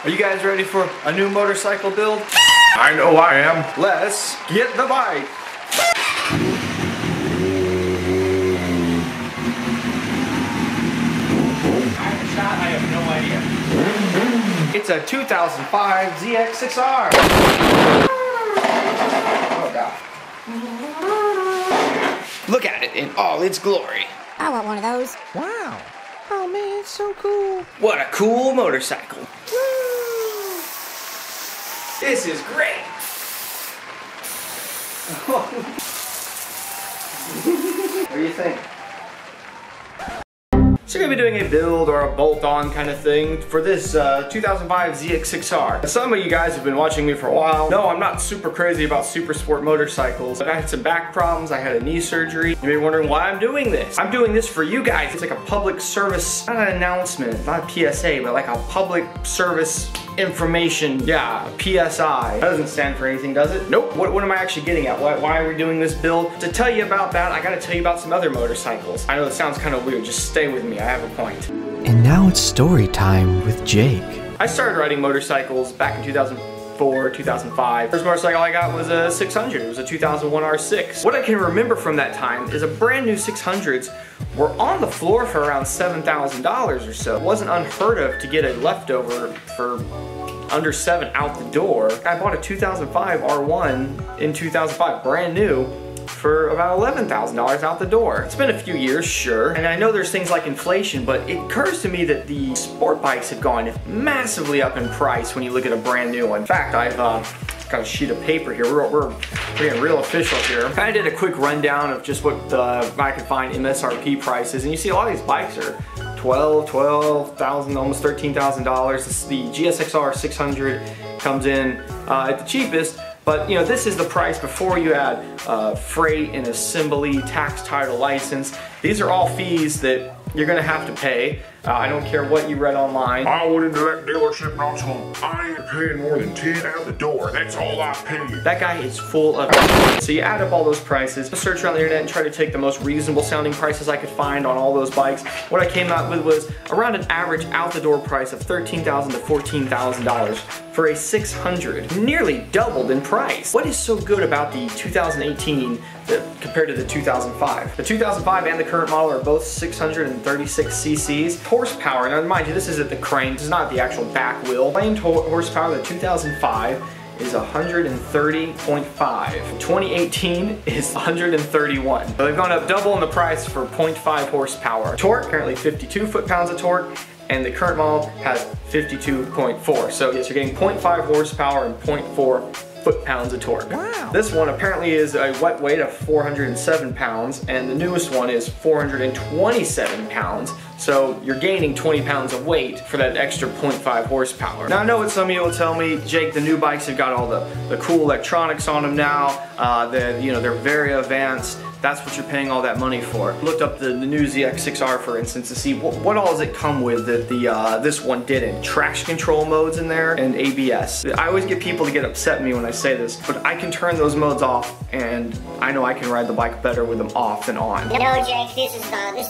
Are you guys ready for a new motorcycle build? I know I am. Let's get the bike. I have no idea. It's a 2005 ZX-6R. Oh God. Look at it in all its glory. I want one of those. Wow. Oh man, it's so cool. What a cool motorcycle. This is great. What do you think? So we're going to be doing a build or a bolt-on kind of thing for this 2005 ZX-6R. Some of you guys have been watching me for a while. No, I'm not super crazy about super sport motorcycles. I had some back problems, I had a knee surgery. You may be wondering why I'm doing this. I'm doing this for you guys. It's like a public service, not an announcement, not a PSA, but like a public service information, yeah, PSI. That doesn't stand for anything, does it? Nope. What am I actually getting at? Why are we doing this build? To tell you about that, I gotta tell you about some other motorcycles. I know it sounds kind of weird, just stay with me, I have a point. And now it's story time with Jake. I started riding motorcycles back in 2004, 2005. First motorcycle I got was a 600. It was a 2001 R6. What I can remember from that time is a brand new 600s were on the floor for around $7,000 or so. It wasn't unheard of to get a leftover for under $7,000 out the door. I bought a 2005 R1 in 2005, brand new, for about $11,000 out the door. It's been a few years, sure, and I know there's things like inflation, but it occurs to me that the sport bikes have gone massively up in price when you look at a brand new one. In fact, I've got a sheet of paper here. We're getting real official here. I did a quick rundown of just what I could find MSRP prices, and you see a lot of these bikes are $12,000, almost $13,000. The GSX-R 600 comes in at the cheapest. But you know, this is the price before you add freight and assembly, tax, title, license. These are all fees that you're gonna have to pay. I don't care what you read online. I went into that dealership and I was told I ain't paying more than 10 out the door. That's all I paid. That guy is full of so you add up all those prices, search around the internet and try to take the most reasonable sounding prices I could find on all those bikes. What I came out with was around an average out the door price of $13,000 to $14,000 for a 600. Nearly doubled in price. What is so good about the 2018 compared to the 2005? The 2005 and the current model are both 636 cc's. Horsepower, now mind you, this is at the crane, this is not the actual back wheel. Claimed horsepower, the 2005 is 130.5. 2018 is 131. So they've gone up double in the price for 0.5 horsepower. Torque, currently 52 foot-pounds of torque, and the current model has 52.4. So yes, you're getting 0.5 horsepower and 0.4 foot-pounds of torque. Wow. This one apparently is a wet weight of 407 pounds, and the newest one is 427 pounds. So you're gaining 20 pounds of weight for that extra 0.5 horsepower. Now I know what some of you will tell me, Jake, the new bikes have got all the cool electronics on them now. They're very advanced. That's what you're paying all that money for. Looked up the new ZX-6R, for instance, to see what all does it come with that this one didn't. Traction control modes in there and ABS. I always get people to get upset at me when I say this, but I can turn those modes off, and I know I can ride the bike better with them off than on. No, Jake, this is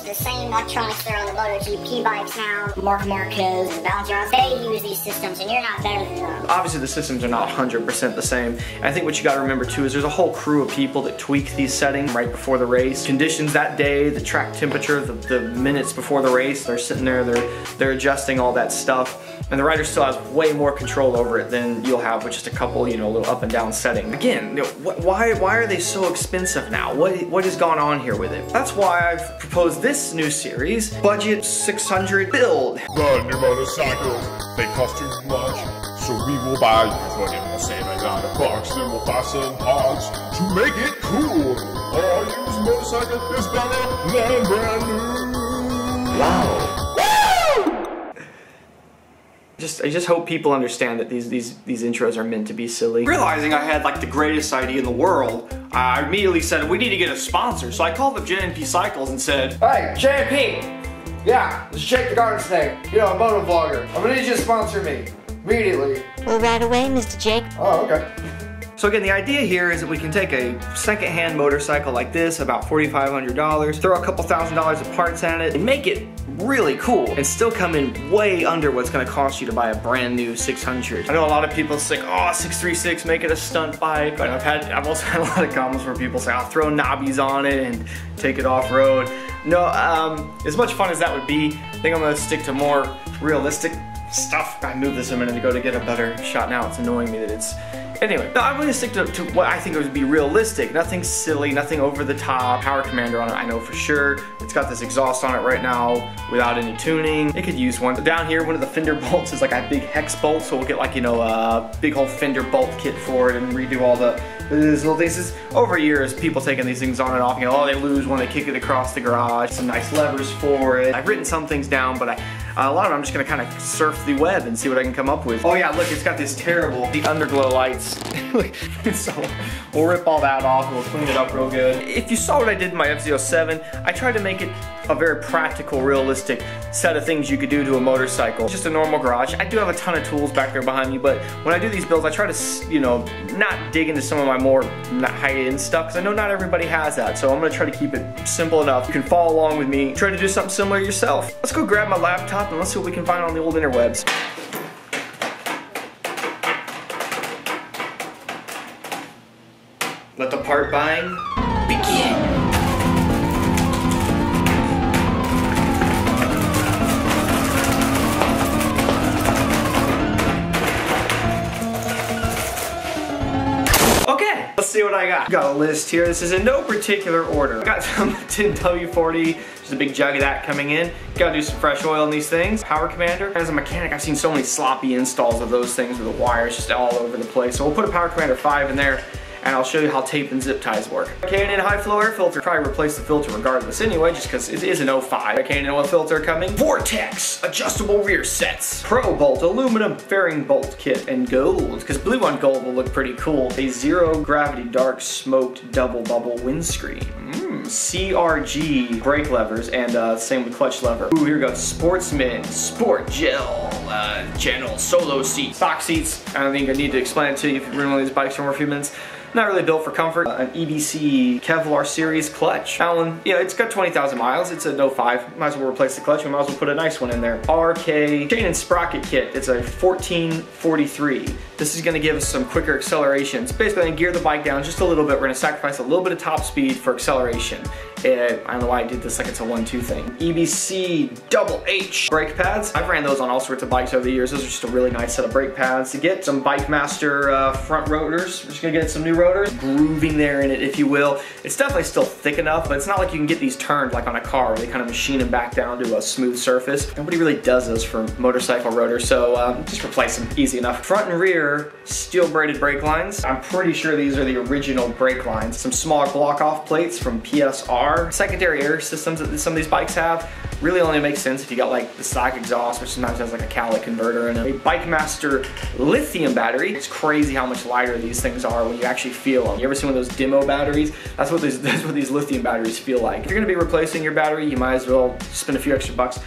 the same electronics that are on the MotoGP bikes now. Marc Marquez and Valentino, they use these systems, and you're not better than them. Obviously, the systems are not 100% the same. And I think what you got to remember too is there's a whole crew of people that tweak these settings right before the race. Conditions that day, the track temperature, the minutes before the race, they're sitting there, they're adjusting all that stuff. And the rider still has way more control over it than you'll have with just a couple, little up and down settings. Again, why are they so expensive now? What has gone on here with it? That's why I've proposed this new series, Budget 600 Build. The new motorcycles, they cost too much, so we will buy you for the same amount of bucks, then we'll buy some parts to make it cool. All used motorcycle is better than brand new. Wow. I just hope people understand that these intros are meant to be silly. Realizing I had like the greatest idea in the world, I immediately said, we need to get a sponsor. So I called up J&P Cycles and said, hey, J&P, yeah, let's check TheGardenSnake. A moto vlogger. I'm gonna need you to sponsor me, immediately. Well, right away, Mr. Jake. Oh, okay. So again, the idea here is that we can take a secondhand motorcycle like this, about $4,500, throw a couple $1,000s of parts at it, and make it really cool, and still come in way under what's gonna cost you to buy a brand new 600. I know a lot of people say, oh, 636, make it a stunt bike. But I've also had a lot of comments where people say, I'll throw knobbies on it and take it off-road. No, as much fun as that would be, I think I'm gonna stick to more realistic stuff. I moved this a minute ago to get a better shot. Now it's annoying me that it's... Anyway, no, I'm going to stick to what I think would be realistic. Nothing silly, nothing over the top. Power commander on it, I know for sure. It's got this exhaust on it right now without any tuning. It could use one. Down here, one of the fender bolts is like a big hex bolt, so we'll get like, you know, a big whole fender bolt kit for it and redo all these little things. It's over years, people taking these things on and off, you know, oh, they lose one, they kick it across the garage. Some nice levers for it. I've written some things down, but a lot of them I'm just gonna kind of surf the web and see what I can come up with. Oh yeah, look, it's got this terrible, the underglow lights. So we'll rip all that off, we'll clean it up real good. If you saw what I did in my F-07, I tried to make it a very practical, realistic set of things you could do to a motorcycle. Just a normal garage. I do have a ton of tools back there behind me, but when I do these builds, I try to, you know, not dig into some of my more high-end stuff, because I know not everybody has that, so I'm gonna try to keep it simple enough. You can follow along with me, try to do something similar yourself. Let's go grab my laptop and let's see what we can find on the old interwebs. Let the part buying begin. Okay, let's see what I got. Got a list here. This is in no particular order. Got some tin W40, just a big jug of that coming in. Gotta do some fresh oil in these things. Power commander. As a mechanic, I've seen so many sloppy installs of those things with the wires just all over the place. So we'll put a Power Commander 5 in there, and I'll show you how tape and zip ties work. K&N high flow air filter. Probably replace the filter regardless anyway, just because it is an 05. K&N oil filter coming. Vortex adjustable rear sets. Pro Bolt aluminum fairing bolt kit, and gold, because blue on gold will look pretty cool. A zero gravity dark smoked double bubble windscreen. CRG brake levers, and same with clutch lever. Ooh, here goes Sportsman Sport Gel channel solo seat. Stock seats. I don't think I need to explain it to you if you've ridden one of these bikes for more a few minutes. Not really built for comfort. An EBC Kevlar series clutch. That one, yeah, it's got 20,000 miles. It's a 05. Might as well replace the clutch. We might as well put a nice one in there. RK chain and sprocket kit. It's a 1443. This is gonna give us some quicker acceleration. It's basically gonna gear the bike down just a little bit. We're gonna sacrifice a little bit of top speed for acceleration. I don't know why I did this like it's a 1-2 thing. EBC double H brake pads. I've ran those on all sorts of bikes over the years. Those are just a really nice set of brake pads to get. Some Bike Master front rotors. We're just gonna get some new rotors. Grooving there in it, if you will. It's definitely still thick enough, but it's not like you can get these turned like on a car where they kind of machine them back down to a smooth surface. Nobody really does those for motorcycle rotors, so just replace them, easy enough. Front and rear steel braided brake lines. I'm pretty sure these are the original brake lines. Some smaller block off plates from PSR. Secondary air systems that some of these bikes have really only makes sense if you got like the stock exhaust, which sometimes has like a cowlick converter in it. A Bike Master lithium battery. It's crazy how much lighter these things are when you actually feel them. You ever seen one of those demo batteries? That's what these lithium batteries feel like. If you're gonna be replacing your battery, you might as well spend a few extra bucks.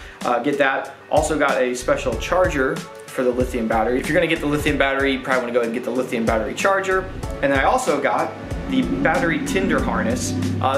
Get that. Also got a special charger for the lithium battery. If you're gonna get the lithium battery, you probably wanna go ahead and get the lithium battery charger. And then I also got the battery tinder harness.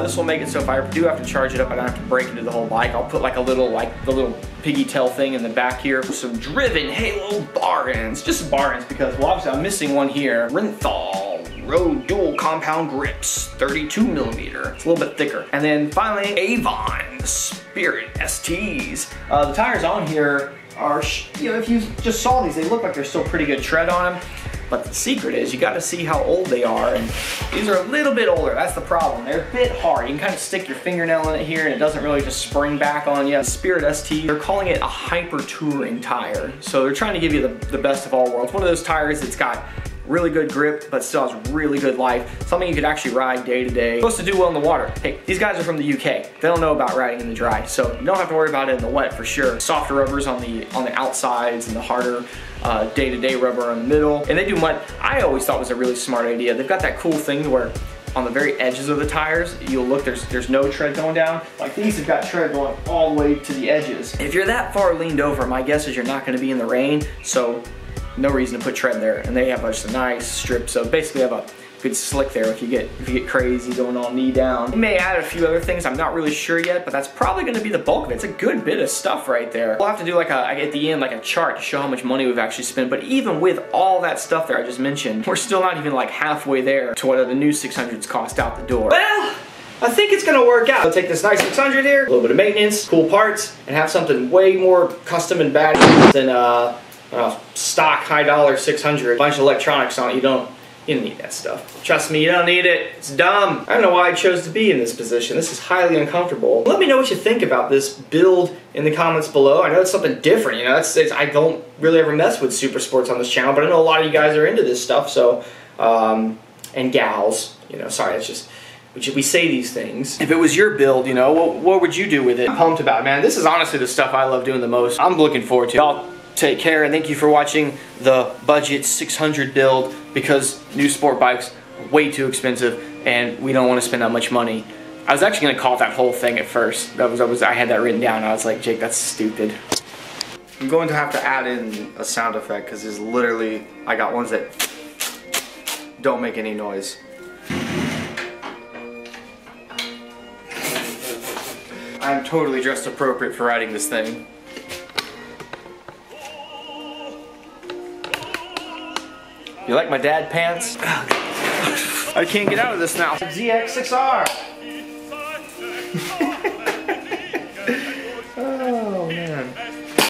This will make it so if I do have to charge it up, I don't have to break into the whole bike. I'll put like a little, the little piggy tail thing in the back here. Some driven Halo bar ends, just some bar ends because, well, obviously I'm missing one here. Renthal Road Dual Compound Grips, 32 millimeter. It's a little bit thicker. And then finally, Avon Spirit STs. The tires on here are, you know, if you just saw these, they look like there's still pretty good tread on them. But the secret is you got to see how old they are, and these are a little bit older. That's the problem. They're a bit hard. You can kind of stick your fingernail in it here and it doesn't really just spring back on you. Spirit ST, they're calling it a hyper touring tire. So they're trying to give you the best of all worlds. One of those tires that's got really good grip, but still has really good life. Something you could actually ride day to day. Supposed to do well in the water. Hey, these guys are from the UK. They don't know about riding in the dry, so you don't have to worry about it in the wet for sure. Softer rubbers on the outsides and the harder day-to-day rubber in the middle. And they do what I always thought was a really smart idea. They've got that cool thing where on the very edges of the tires, you'll look, there's no tread going down. Like these have got tread going all the way to the edges. If you're that far leaned over, my guess is you're not gonna be in the rain, so no reason to put tread there. And they have just a nice strip, so basically have a good slick there if you get crazy going all knee down. We may add a few other things, I'm not really sure yet, but that's probably gonna be the bulk of it. It's a good bit of stuff right there. We'll have to do like at the end, like a chart to show how much money we've actually spent, but even with all that stuff there I just mentioned, we're still not even like halfway there to what the new 600s cost out the door. Well, I think it's gonna work out. I'll take this nice 600 here, a little bit of maintenance, cool parts, and have something way more custom and bad than stock high dollar 600. A bunch of electronics on it, you don't need that stuff. Trust me, you don't need it. It's dumb. I don't know why I chose to be in this position. This is highly uncomfortable. Let me know what you think about this build in the comments below. I know it's something different, you know. I don't really ever mess with super sports on this channel, but I know a lot of you guys are into this stuff, so, and gals, you know, sorry, it's just, we say these things. If it was your build, you know, what would you do with it? I'm pumped about it, man. This is honestly the stuff I love doing the most. I'm looking forward to it. Y'all take care, and thank you for watching the budget 600 build, because new sport bikes are way too expensive and we don't want to spend that much money. I was actually going to call that whole thing at first. I had that written down. I was like, Jake, that's stupid. I'm going to have to add in a sound effect because there's literally, I got ones that don't make any noise. I'm totally dressed appropriate for riding this thing. You like my dad pants? I can't get out of this now. ZX-6R.